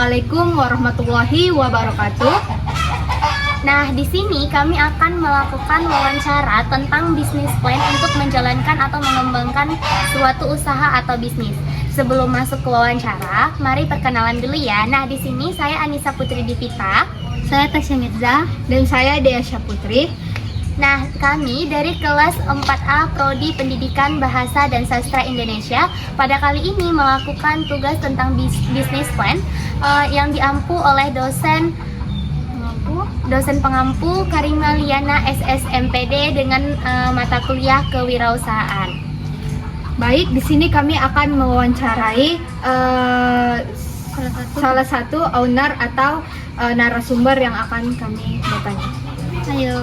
Assalamualaikum warahmatullahi wabarakatuh. Nah, di sini kami akan melakukan wawancara tentang bisnis plan untuk menjalankan atau mengembangkan suatu usaha atau bisnis. Sebelum masuk ke wawancara, mari perkenalan dulu ya. Nah, di sini saya Anissa Putri Divita, saya Tasya Mirza, dan saya Dea Syaputri. Nah, kami dari kelas 4A Prodi Pendidikan Bahasa dan Sastra Indonesia pada kali ini melakukan tugas tentang bisnis plan yang diampu oleh dosen pengampu Karimah Liana SSMPD dengan mata kuliah kewirausahaan. Baik, di sini kami akan mewawancarai salah satu owner atau narasumber yang akan kami bertanya. Ayo.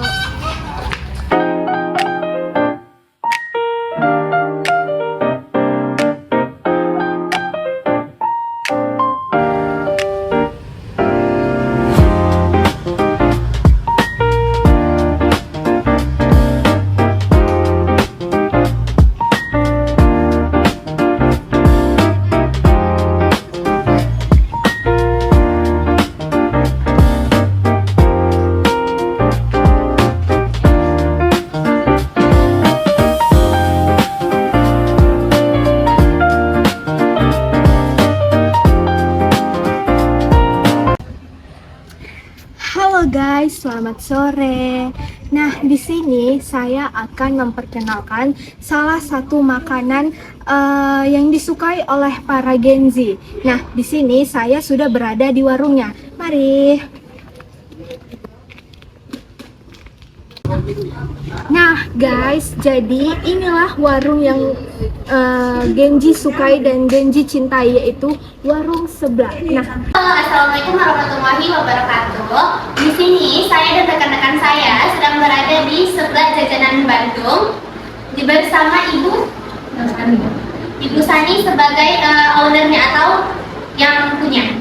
Halo guys, selamat sore. Nah, di sini saya akan memperkenalkan salah satu makanan yang disukai oleh para Gen Z. Nah, di sini saya sudah berada di warungnya. Mari. Nah, guys, jadi inilah warung yang Genji sukai dan Genji cintai, yaitu warung sebelah. Nah, Assalamualaikum warahmatullahi wabarakatuh. Di sini saya dan rekan-rekan saya sedang berada di sebelah jajanan Bandung bersama Ibu Sani sebagai ownernya atau yang punya.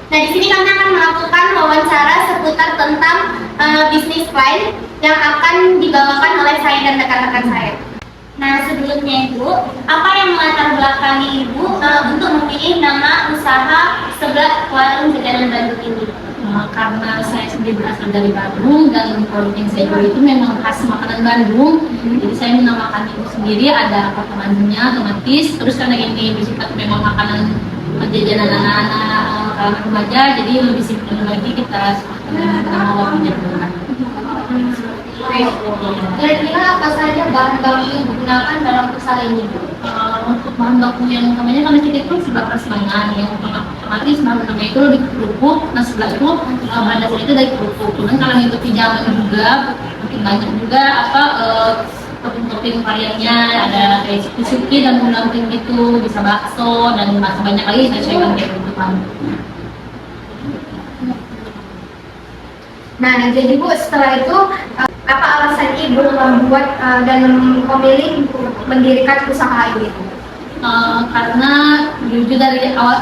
Nah, di sini kami akan melakukan wawancara seputar tentang bisnis plan yang akan dibawakan oleh saya dan rekan-rekan saya. Nah, sebelumnya Ibu, apa yang melatar belakangi Ibu untuk memilih nama usaha sebelah warung jajanan Bandung ini? Karena saya sendiri berasal dari Bandung dan produk yang saya jual itu memang khas makanan Bandung. Jadi saya menamakan itu sendiri, ada potongannya, otomatis. Terus karena ini bersifat memang makanan jajanan anak-anak kalangan remaja, jadi lebih simpel lagi kita nama warungnya. Kira-kira apa saja bahan baku yang digunakan dalam usaha ini? Untuk bahan baku yang utamanya karena kita itu sebelah persilangan yang otomatis bahan utama itu lebih kerupuk. Nah, sebelah itu bahan dasar itu dari kerupuk. Kemudian kalau mengikuti zaman juga mungkin banyak juga topping variannya, ada kayak suki dan dumpling gitu, bisa bakso dan masih banyak lagi saya kayak gitu kan. Nah, jadi Bu, setelah itu apa alasan Ibu membuat dan memilih mendirikan usaha ini? Karena jujur dari awal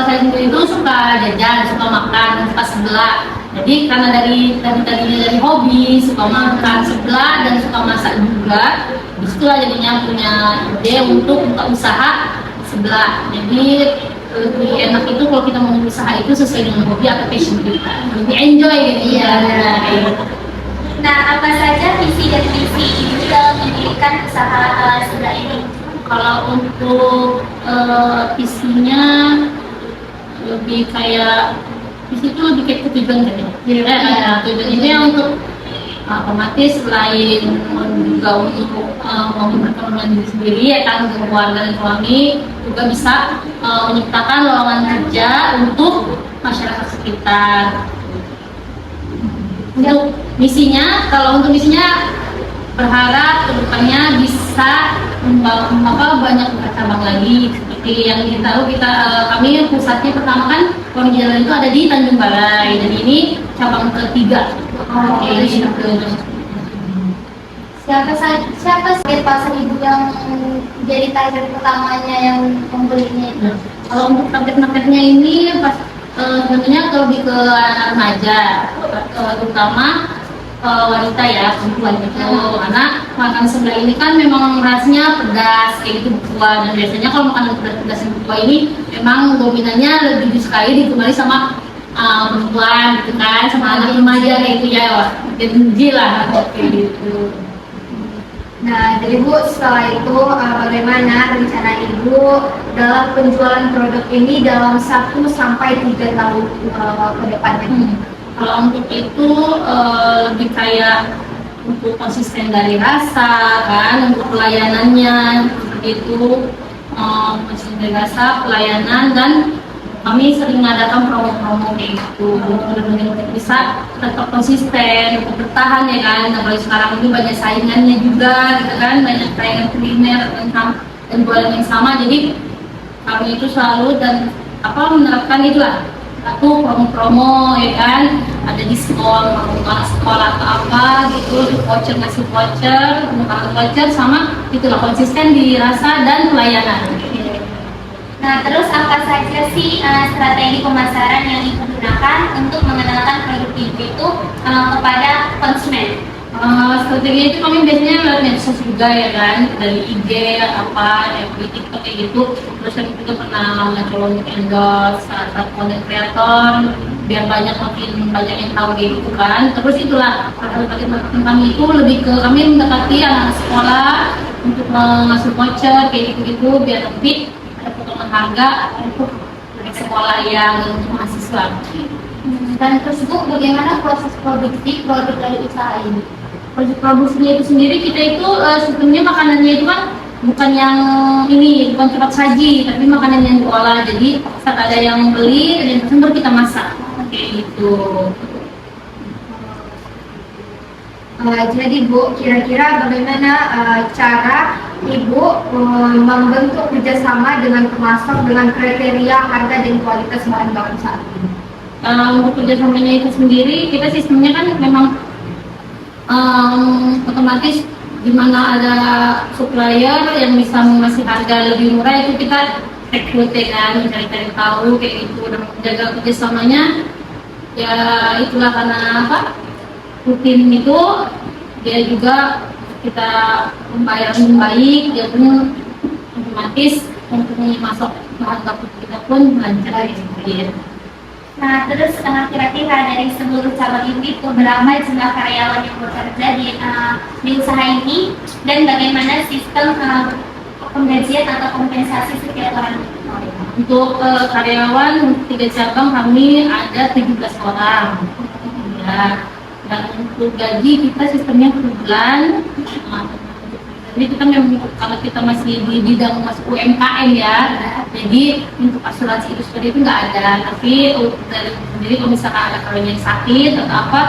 saya sendiri itu suka jajan, suka makan, suka sebelah. Jadi karena dari hobi, suka makan sebelah dan suka masak juga, disitulah jadinya punya ide untuk buka usaha sebelah. Jadi lebih enak itu kalau kita mau usaha itu sesuai dengan hobi atau passion kita, lebih enjoy gitu. Iya. Nah, apa saja visi dan misi Ibu dalam mendirikan usaha sebelah ini? Kalau untuk visinya lebih kayak visi itu lebih kayak tujuan kan ya. Tujuan itu yang untuk otomatis selain juga untuk memperkembangkan diri sendiri ya kan, untuk keluarga dan suami juga bisa menciptakan lowongan kerja untuk masyarakat sekitar. Untuk misinya, kalau untuk misinya berharap kedepannya bisa membangun banyak cabang lagi. Seperti yang kita tahu, kami pusatnya pertama kan warung jalan itu ada di Tanjung Balai dan ini cabang ketiga. Siapa sebagai pasar Ibu yang jadi target utamanya yang membelinya itu? Kalau untuk target-targetnya ini tentunya lebih ke anak remaja, terutama wanita ya, perempuan gitu. Karena makanan sebelah ini kan memang rasanya pedas kayak gitu berkuah, dan biasanya kalau makanan pedas-pedas yang berkuah ini memang dominannya lebih disukai digemari sama perempuan gitu kan, sama anak remaja kayak gitu ya, genji lah kayak gitu. Nah, jadi Bu, setelah itu bagaimana rencana Ibu dalam penjualan produk ini dalam 1 sampai 3 tahun ke depannya? Kalau untuk itu lebih kayak untuk konsisten dari rasa kan, untuk pelayanannya seperti itu, konsisten dari rasa, pelayanan, dan kami sering mengadakan promo-promo kayak gitu untuk bisa tetap konsisten, untuk bertahan ya kan. Apalagi sekarang ini banyak saingannya juga gitu kan, banyak saingan kuliner dan jualan yang sama, jadi kami itu selalu dan menerapkan itulah satu promo-promo ya kan, ada diskon mau sekolah atau apa gitu, voucher, ngasih voucher, makanan voucher, sama itulah konsisten di rasa dan pelayanan. Nah, terus apa saja sih strategi pemasaran yang Ibu gunakan untuk mengenalkan produk Ibu itu kepada konsumen? Strategi itu kami biasanya lewat medsos juga ya kan, dari IG FB, TikTok kayak gitu. Terus kami juga pernah mencoba untuk endorse saat content creator biar makin banyak yang tahu kayak gitu kan. Terus itulah strategi marketing kami itu lebih ke kami mendekati anak sekolah untuk ngasih voucher kayak gitu biar lebih ada potongan harga untuk sekolah yang mahasiswa. Dan terus Bu, bagaimana proses produksi produk dari usaha ini? Proses produksinya itu sendiri, kita itu sistemnya makanannya itu kan bukan yang ini, bukan cepat saji, tapi makanan yang diolah. Jadi saat ada yang beli, ada yang pesen baru kita masak kayak gitu. Jadi Bu, kira-kira bagaimana cara Ibu membentuk kerjasama dengan pemasok dengan kriteria harga dan kualitas bahan baku saat ini? Untuk kerjasamanya itu sendiri, kita sistemnya kan memang otomatis di mana ada supplier yang bisa mengasih harga lebih murah, itu kita rekrut ya kan, mencari-cari tahu kayak gitu, dan menjaga kerjasamanya ya itulah karena rutin itu dia juga kita membayar dengan baik, dia pun otomatis untuk masuk bahan baku kita pun lancar gitu. Nah, terus kira-kira dari seluruh cabang Ibu berapa jumlah karyawan yang bekerja di usaha ini, dan bagaimana sistem penggajian atau kompensasi setiap orang? Untuk karyawan 3 cabang kami ada 17 orang ya, dan untuk gaji kita sistemnya per bulan. Jadi kita memang kalau kita masih di bidang UMKM ya, jadi untuk asuransi itu seperti itu nggak ada. Tapi jadi kalau misalkan ada karyawan yang sakit atau apa,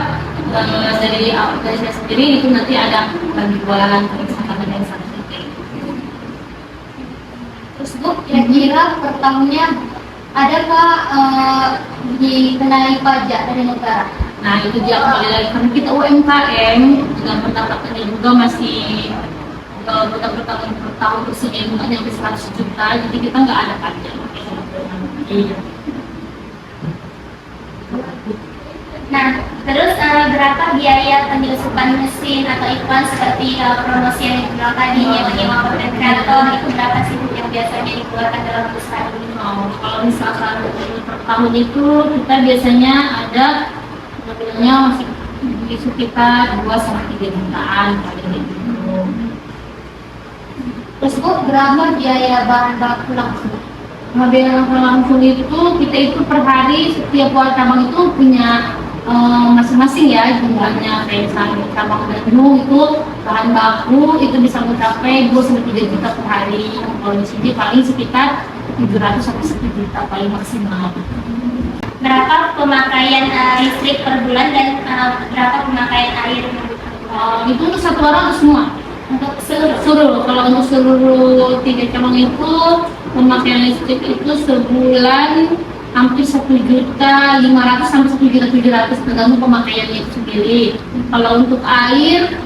dari saya sendiri itu nanti ada bantuan kalau misalkan ada yang sakit. Terus Bu, kira-kira per tahunnya adakah dikenai pajak dari negara? Nah itu dia kembali lagi, karena kita UMKM dengan pendapatannya juga masih bertahun bersihnya itu nggak nyampe 100 juta, jadi kita nggak ada pajak. Iya. Nah, terus berapa biaya penyusupan mesin atau iklan seperti promosi yang dibilang tadi, yang menyewa konten kreator, itu berapa sih yang biasanya dikeluarkan dalam usaha ini? Kalau misalkan per tahun itu kita biasanya ada mobilnya masih di sekitar 2-3 jutaan pada gitu. Terus Bu, berapa biaya bahan baku langsung? Biaya langsung itu kita itu per hari setiap cabang itu punya masing-masing ya jumlahnya. Kayak misalnya cabang Bandung itu bahan baku itu bisa mencapai 2-3 juta per hari. Kalau di sini paling sekitar 700 sampai 1 juta paling maksimal. Berapa pemakaian listrik per bulan dan berapa pemakaian air? Itu untuk satu orang atau semua? Untuk seluruh. Kalau untuk seluruh 3 cabang itu pemakaian listrik itu sebulan hampir 1.500.000 sampai 1.700.000 tergantung pemakaiannya itu sendiri. Kalau untuk air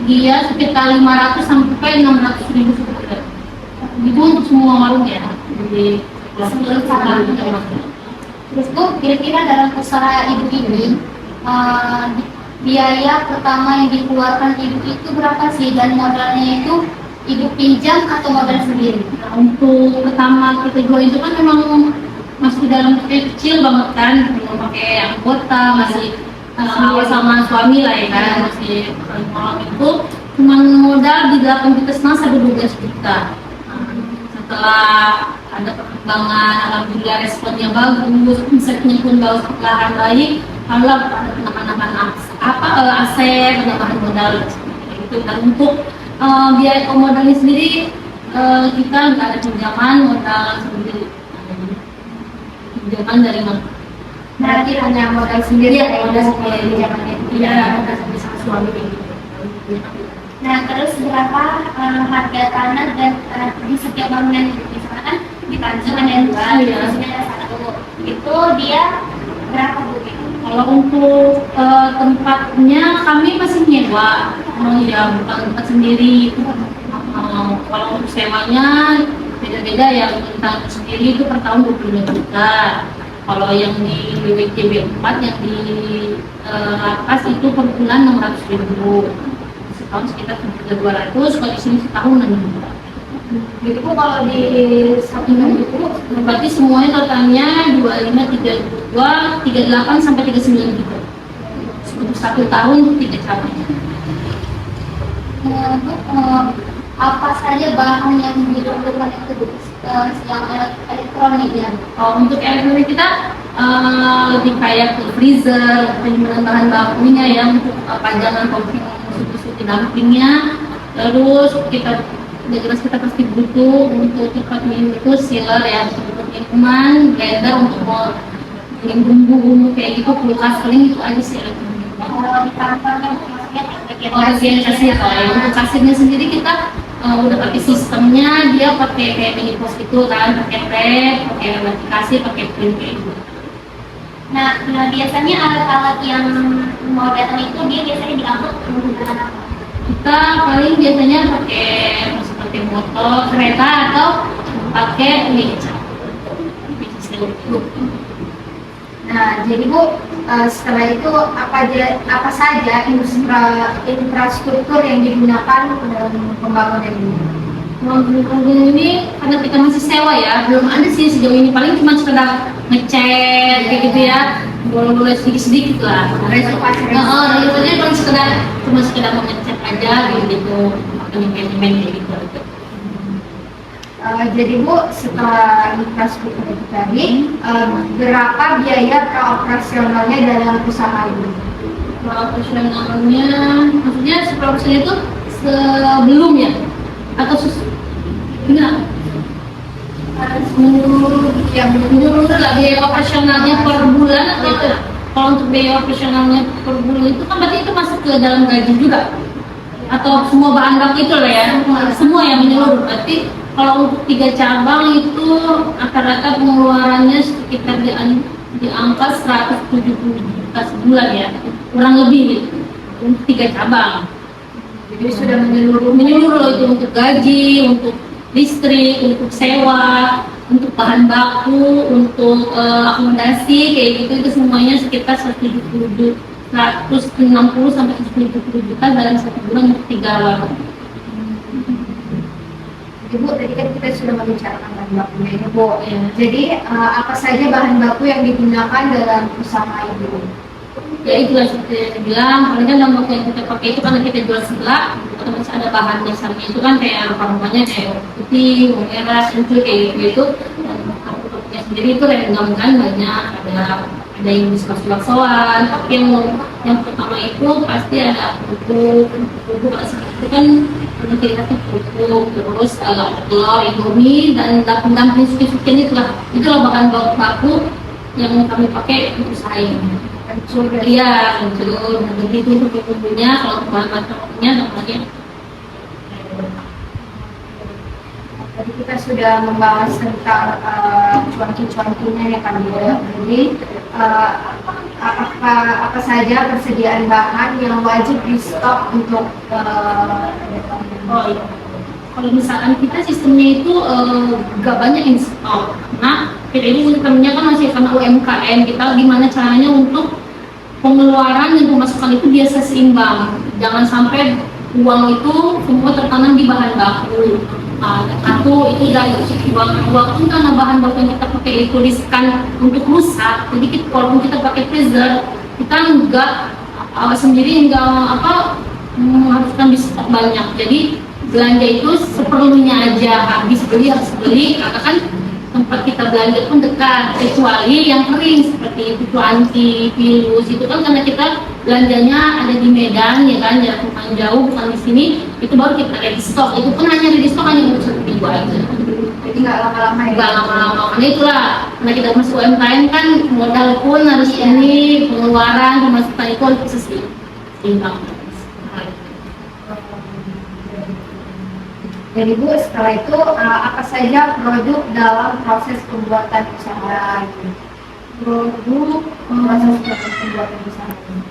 dia sekitar 500 sampai 600.000 sebulan. Itu untuk semua warung ya. Jadi seluruh cabang. Terus Bu, kira-kira dalam usaha Ibu ini biaya pertama yang dikeluarkan ibu itu berapa sih, dan modalnya itu ibu pinjam atau modal sendiri? Nah, untuk pertama kita jual itu kan memang masih dalam kecil banget kan, belum pakai anggota, masih awal sama suami lah ya kan, masih malam itu cuma modal di 8,5 juta sampai 12 juta. Nah, setelah ada perkembangan, alhamdulillah responnya bagus, omsetnya pun bagus, lahan baik, kalau ada penambahan aset, penambahan modal itu. Dan untuk biaya modalnya sendiri kita nggak ada pinjaman modal sendiri, pinjaman dari mana? Berarti hanya modal sendiri, Iya, ya, modal modal sendiri. pinjamannya. Iya, modal sendiri sama suami kayak gitu. Nah, terus berapa harga tanah dan di setiap bangunan itu? Misalkan kan di Tanjung ada dua, di Iya. sini ada satu. Itu dia berapa Bu? Kalau untuk tempatnya kami masih nyewa, ya bukan tempat sendiri. Kalau untuk sewanya beda-beda ya, untuk tempat sendiri itu per tahun 25 juta. Kalau yang di WCB 4 yang di lapas itu per bulan 600.000. Setahun sekitar 3.200, kalau di sini setahun 6 juta. Jadi Bu, kalau di satu minggu itu Berarti semuanya totalnya 25, 32, 38 sampai 39 juta. Untuk 1 tahun 3 cabang. apa saja bahan yang dibutuhkan itu Bu? Yang elektronik ya? Untuk elektronik kita lebih kayak ke freezer, penyimpanan bahan bakunya ya, untuk pajangan kopi, susu dampingnya. Terus kita udah jelas kita pasti butuh untuk tempat minum itu sealer ya, untuk minuman, blender untuk mau bikin bumbu kayak gitu, kulkas, paling itu aja sih elektronik. Kalau di kantornya maksudnya Bagian kasir, ya. Untuk kasirnya sendiri kita udah pakai sistemnya, dia pakai kayak mini pos itu kan, pakai tab, pakai batik kasir, pakai print kayak gitu. Nah, biasanya alat-alat yang mau datang itu dia biasanya diangkut menggunakan apa? Kita paling biasanya pakai seperti motor, kereta, atau pakai meja. Nah, jadi Bu, setelah itu apa saja infrastruktur yang digunakan dalam pembangunan ini? Untuk ini karena kita masih sewa ya, belum ada sih sejauh ini, paling cuma sekedar ngecat kayak gitu ya, boleh sedikit-sedikit lah. Reservasi. Reservasinya paling cuma sekedar mau ngecat aja gitu, manajemen kayak gitu. Jadi Bu, setelah infrastruktur itu tadi, berapa biaya operasionalnya dalam usaha ini? Operasionalnya, maksudnya operasional itu sebelum ya? Atau enggak? Menurut lah biaya operasionalnya per bulan, atau kalau untuk biaya operasionalnya per bulan itu kan berarti itu masuk ke dalam gaji juga? Atau semua bahan baku itu lah ya? Semua yang menyeluruh, berarti kalau untuk 3 cabang itu rata-rata pengeluarannya sekitar di angka 170 juta sebulan ya, kurang lebih untuk 3 cabang. Jadi sudah menyeluruh itu untuk gaji, untuk listrik, untuk sewa, untuk bahan baku, untuk akomodasi kayak gitu, itu semuanya sekitar 160 sampai 170 juta dalam 1 bulan untuk 3 cabang. Ibu, tadi kan kita sudah membicarakan bahan bakunya ini Bu. Ya. Jadi apa saja bahan baku yang digunakan dalam usaha Ibu? Ya itu lah seperti yang saya bilang, paling kan dalam waktu yang kita pakai itu karena kita jual sebelah, otomatis ada bahan dasarnya itu kan kayak aroma-aromanya kayak putih, merah, kencur kayak gitu. Dan produknya sendiri itu random kan, banyak, ada yang bakso-baksoan, tapi yang pertama itu pasti ada pupuk itu kan kita tuh pupuk, terus ada telur, indomie, dan damping suki-sukian itulah bahan baku yang kami pakai untuk usaha ini. Iya, kencur, begitu untuk bumbunya, kalau bahan bakunya namanya. Tadi kita sudah membahas tentang cuanki-cuankinya ya kan Bu. Jadi apa saja persediaan bahan yang wajib di stok untuk Oh iya. Kalau misalkan kita sistemnya itu gak banyak in stok, karena kita ini sistemnya kan masih karena UMKM, kita gimana caranya untuk pengeluaran dan pemasukan itu biasa seimbang. Jangan sampai uang itu semua tertanam di bahan baku. Satu itu dari uang itu karena bahan baku yang kita pakai itu riskan untuk rusak. Jadi walaupun kita pakai freezer, kita mengharuskan di stok banyak. Jadi belanja itu seperlunya aja, habis beli harus beli, karena kan tempat kita belanja pun dekat, kecuali yang kering seperti itu anti virus itu kan karena kita belanjanya ada di Medan ya kan, jarak lumayan jauh, bukan di sini, itu baru kita ready stock. Itu pun hanya ready stock hanya untuk 1 minggu aja. Jadi nggak lama-lama ya? Nggak lama-lama, karena itulah karena kita masuk UMKM kan modal pun harus ini, pengeluaran pemasukan itu harus bisa seimbang. Jadi Bu, setelah itu apa saja produk dalam proses pembuatan usaha ini? Proses pembuatan usaha ini.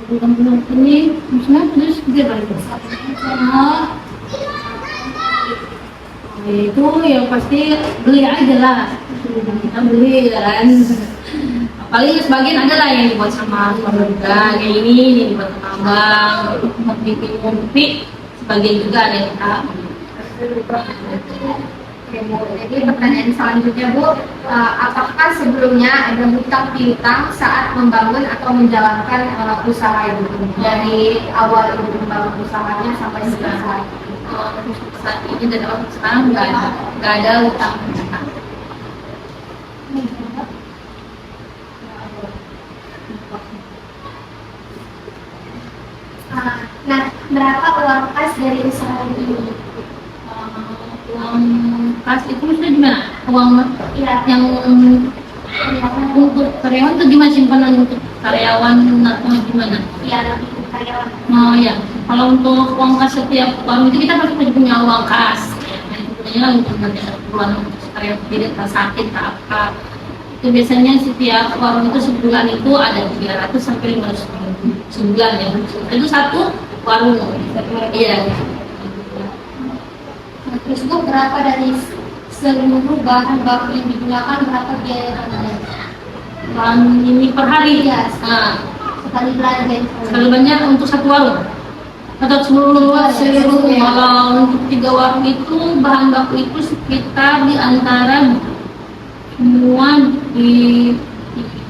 Produk ini maksudnya terus dia balik itu yang pasti beli aja lah, kita beli kan. Paling sebagian ada lah yang dibuat sama keluarga, kayak ini dibuat sama abang untuk bikin kopi, sebagian juga ada yang kita. Oke Bu, jadi pertanyaan selanjutnya Bu, apakah sebelumnya ada hutang piutang saat membangun atau menjalankan usaha itu? Dari awal Ibu membangun usahanya sampai selesai? Saat ini dan waktu sekarang nggak ada hutang. Nah, berapa uang kas dari usaha ini? Uang kas itu maksudnya gimana? Uang yang untuk karyawan itu gimana, simpanan untuk karyawan atau gimana? Iya, lebih ke karyawan. Oh ya, kalau untuk uang kas setiap warung itu kita pasti punya uang kas. Sebenarnya untuk keperluan karyawan tidak sakit apa. Itu biasanya setiap warung itu sebulan itu ada 300 sampai 500 ribu sebulan ya. Itu satu warung. Iya. Terus Bu, berapa dari seluruh bahan baku yang digunakan, berapa biaya yang Bahan ini per hari. Iya, Nah, sekali belanja itu? sekali banyak untuk satu warung atau seluruh kalau untuk 3 warung itu bahan baku itu sekitar di antara semua di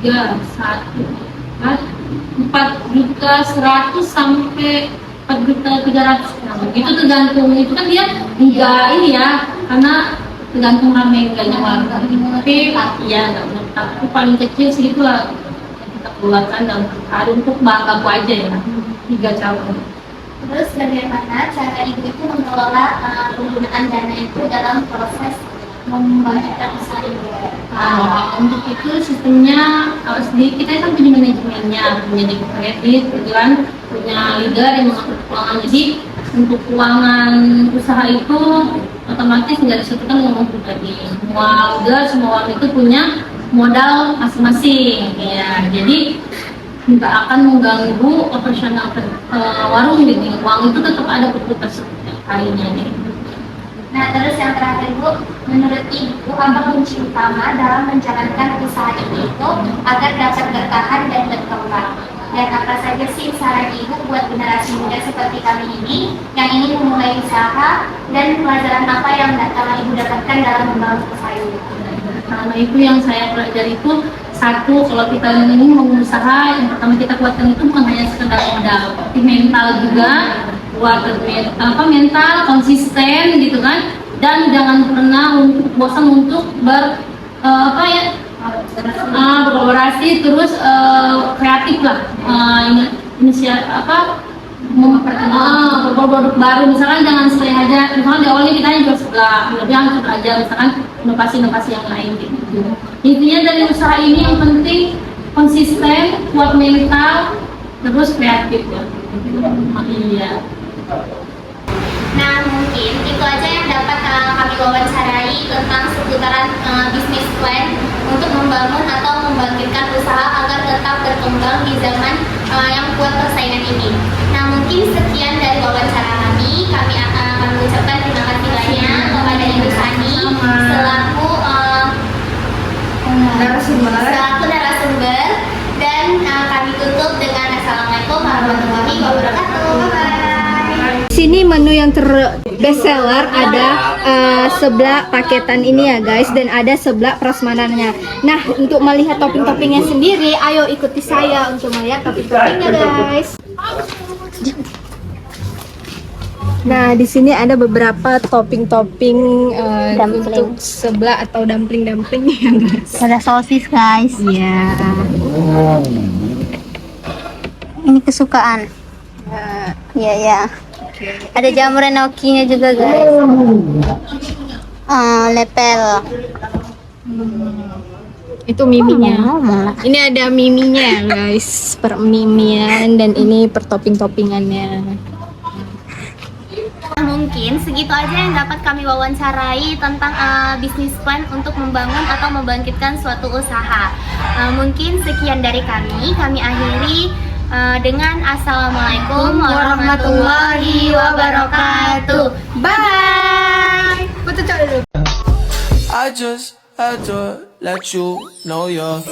4.100.000 sampai 4.300.000. Itu tergantung, itu kan dia enggak ini ya, karena tergantung rame enggaknya warga. Tapi ya tapi paling kecil segitulah yang kita keluarkan dalam hari untuk bahan baku aja ya, 3 cabang. Terus bagaimana cara Ibu itu mengelola penggunaan dana itu dalam proses membangun usaha Ibu? Untuk itu sistemnya sendiri kita kan punya manajemennya, punya debit kredit, kebetulan punya leader yang mengatur keuangan. Jadi untuk keuangan usaha itu otomatis nggak disatukan dengan pribadi. Semua leader, semua orang itu punya modal masing-masing. Ya, jadi nggak akan mengganggu operasional warung gitu. Uang itu tetap ada berputar setiap harinya. Nah, terus yang terakhir Bu, menurut Ibu apa kunci utama dalam menjalankan usaha ini itu agar dapat bertahan dan berkembang? Dan apa saja sih saran Ibu buat generasi muda seperti kami ini yang ingin memulai usaha, dan pelajaran apa yang telah Ibu dapatkan dalam membangun usaha ini? Karena itu yang saya pelajari itu, satu, kalau kita ingin membangun usaha, yang pertama kita kuatkan itu bukan hanya sekedar modal, tapi mental juga. Kuat mental, konsisten gitu kan, dan jangan pernah untuk bosan untuk berkolaborasi, terus kreatif lah, produk baru. Misalkan jangan sekali aja, misalkan di awalnya kita jual sebelah, lebih harus belajar misalkan inovasi-inovasi yang lain gitu. Intinya dari usaha ini yang penting konsisten, kuat mental, terus kreatif ya. Iya. Nah, mungkin itu aja yang dapat kami wawancarai tentang seputaran bisnis plan untuk membangun atau membangkitkan usaha agar tetap berkembang di zaman yang kuat persaingan ini. Nah, mungkin sekian dari wawancara kami. Kami akan mengucapkan terima kasih banyak kepada Ibu Sani selaku narasumber, dan kami tutup menu yang best seller, ada seblak paketan ini ya guys, dan ada seblak prasmanannya. Nah, untuk melihat topping-toppingnya sendiri, ayo ikuti saya untuk melihat topping-toppingnya guys. Nah, di sini ada beberapa topping-topping untuk seblak atau dumpling-dumpling ya guys. Ada sosis guys. Iya. Ini kesukaan. Iya ya. Ada jamur enokinya juga guys. Lepel. Itu miminya. Ngomong lah. Ini ada miminya guys, per mimian, dan ini per topping-toppingannya. Mungkin segitu aja yang dapat kami wawancarai tentang bisnis plan untuk membangun atau membangkitkan suatu usaha. Mungkin sekian dari kami akhiri dengan Assalamualaikum warahmatullahi wabarakatuh. Bye. Betul dulu. I just had to let you know you're